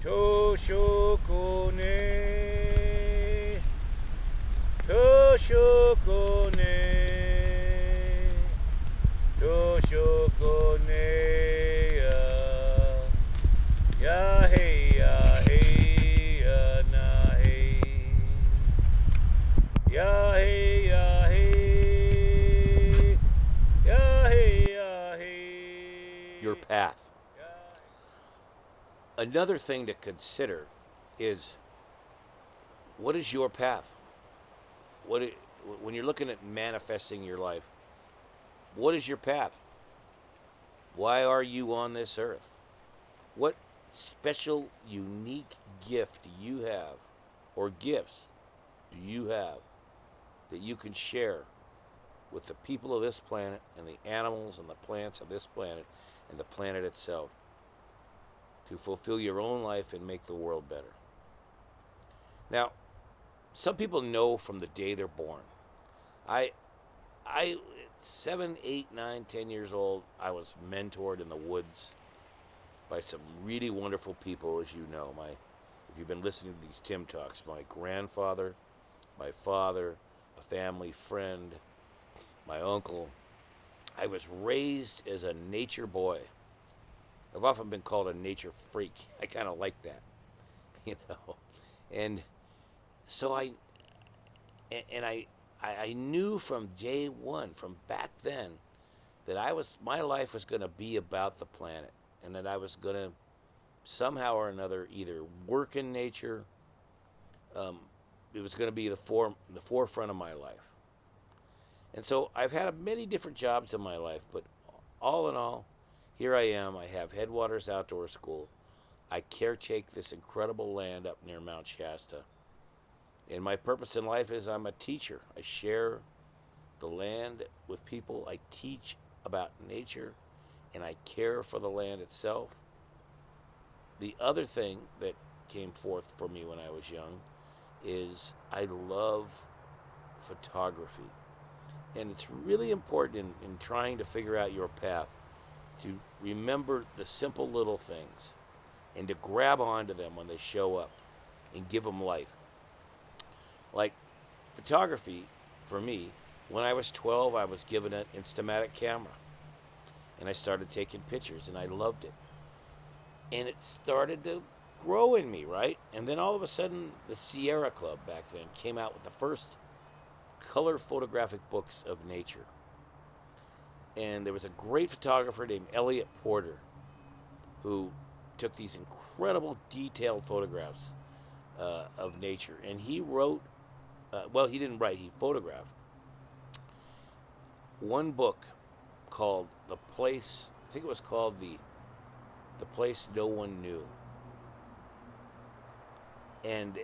Toshokone, Toshokone, Toshokone, ya hey, ya hey, ya na hey, ya hey, ya hey, ya hey, ya hey. Your path. Another thing to consider is, what is your path? When you're looking at manifesting your life, what is your path? Why are you on this earth? What special, unique gift do you have, or gifts do you have, that you can share with the people of this planet and the animals and the plants of this planet and the planet itself, to fulfill your own life and make the world better? Now, some people know from the day they're born. I 7, 8, 9, 10 years old, I was mentored in the woods by some really wonderful people, as you know. If you've been listening to these Tim Talks, my grandfather, my father, a family friend, my uncle. I was raised as a nature boy. I've often been called a nature freak. I kind of like that, you know. And so I knew from day one, from back then, that my life was going to be about the planet, and that I was going to somehow or another either work in nature. It was going to be the forefront of my life. And so I've had many different jobs in my life, but all in all, here I am. I have Headwaters Outdoor School. I caretake this incredible land up near Mount Shasta. And my purpose in life is I'm a teacher. I share the land with people. I teach about nature, and I care for the land itself. The other thing that came forth for me when I was young is I love photography. And it's really important in trying to figure out your path to remember the simple little things and to grab onto them when they show up and give them life. Like photography, for me, when I was 12, I was given an Instamatic camera. And I started taking pictures, and I loved it. And it started to grow in me, right? And then all of a sudden, the Sierra Club back then came out with the first color photographic books of nature. And there was a great photographer named Elliot Porter who took these incredible detailed photographs of nature. And he wrote, he didn't write, he photographed one book called The Place, I think it was called The Place No One Knew. And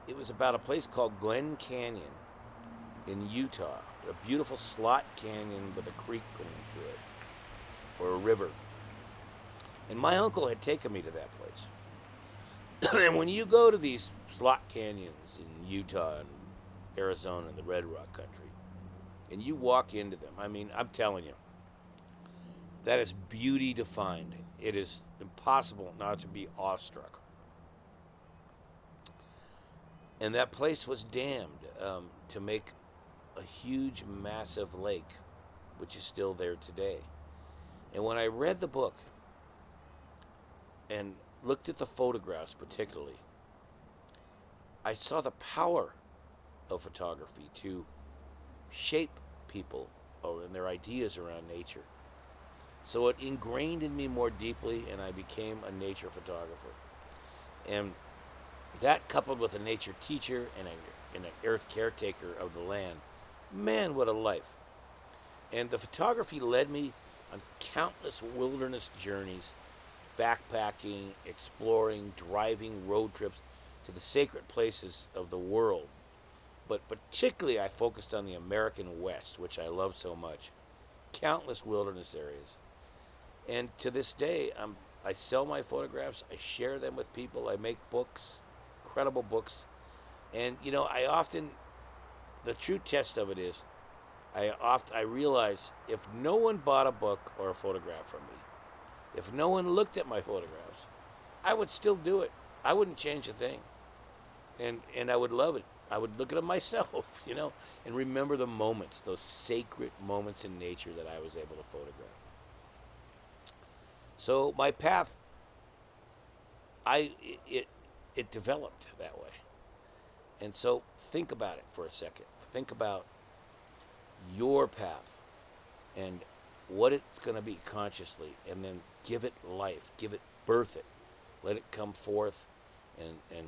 it was about a place called Glen Canyon in Utah, a beautiful slot canyon with a creek going through it, or a river. And my uncle had taken me to that place. And when you go to these slot canyons in Utah and Arizona and the Red Rock country, and you walk into them, I mean, I'm telling you, that is beauty defined. It is impossible not to be awestruck. And that place was dammed to make a huge, massive lake, which is still there today. And when I read the book and looked at the photographs particularly, I saw the power of photography to shape people and their ideas around nature. So it ingrained in me more deeply, and I became a nature photographer. And that, coupled with a nature teacher and an earth caretaker of the land, man, what a life. And the photography led me on countless wilderness journeys, backpacking, exploring, driving road trips to the sacred places of the world. But particularly I focused on the American West, which I love so much. Countless wilderness areas. And to this day, I sell my photographs, I share them with people, I make books, incredible books. And, you know, the true test of it is, I realize if no one bought a book or a photograph from me, if no one looked at my photographs, I would still do it. I wouldn't change a thing. And I would love it. I would look at it myself, and remember the moments, those sacred moments in nature that I was able to photograph. So my path, I it it developed that way. And so think about it for a second. Think about your path and what it's going to be consciously, and then give it life, give it birth it, let it come forth, and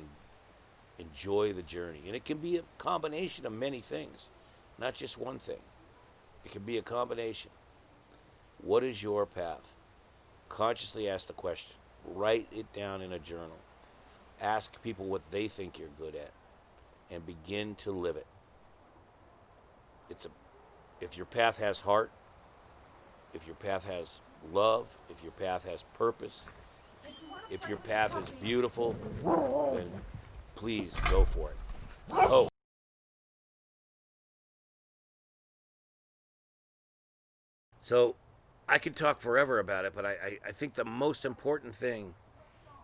enjoy the journey. And it can be a combination of many things, not just one thing. It can be a combination. What is your path? Consciously ask the question. Write it down in a journal. Ask people what they think you're good at, and begin to live it. It's a If your path has heart, if your path has love, if your path has purpose, if your path is beautiful, then please go for it. Oh, so I could talk forever about it, but I think the most important thing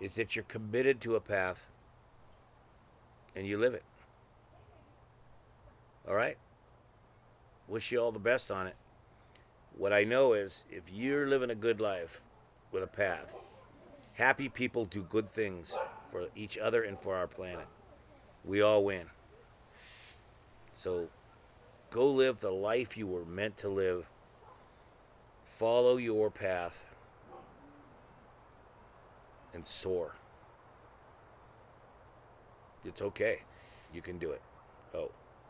is that you're committed to a path and you live it. All right? Wish you all the best on it. What I know is if you're living a good life with a path, happy people do good things for each other and for our planet. We all win. So go live the life you were meant to live. Follow your path and soar. It's okay. You can do it. Oh.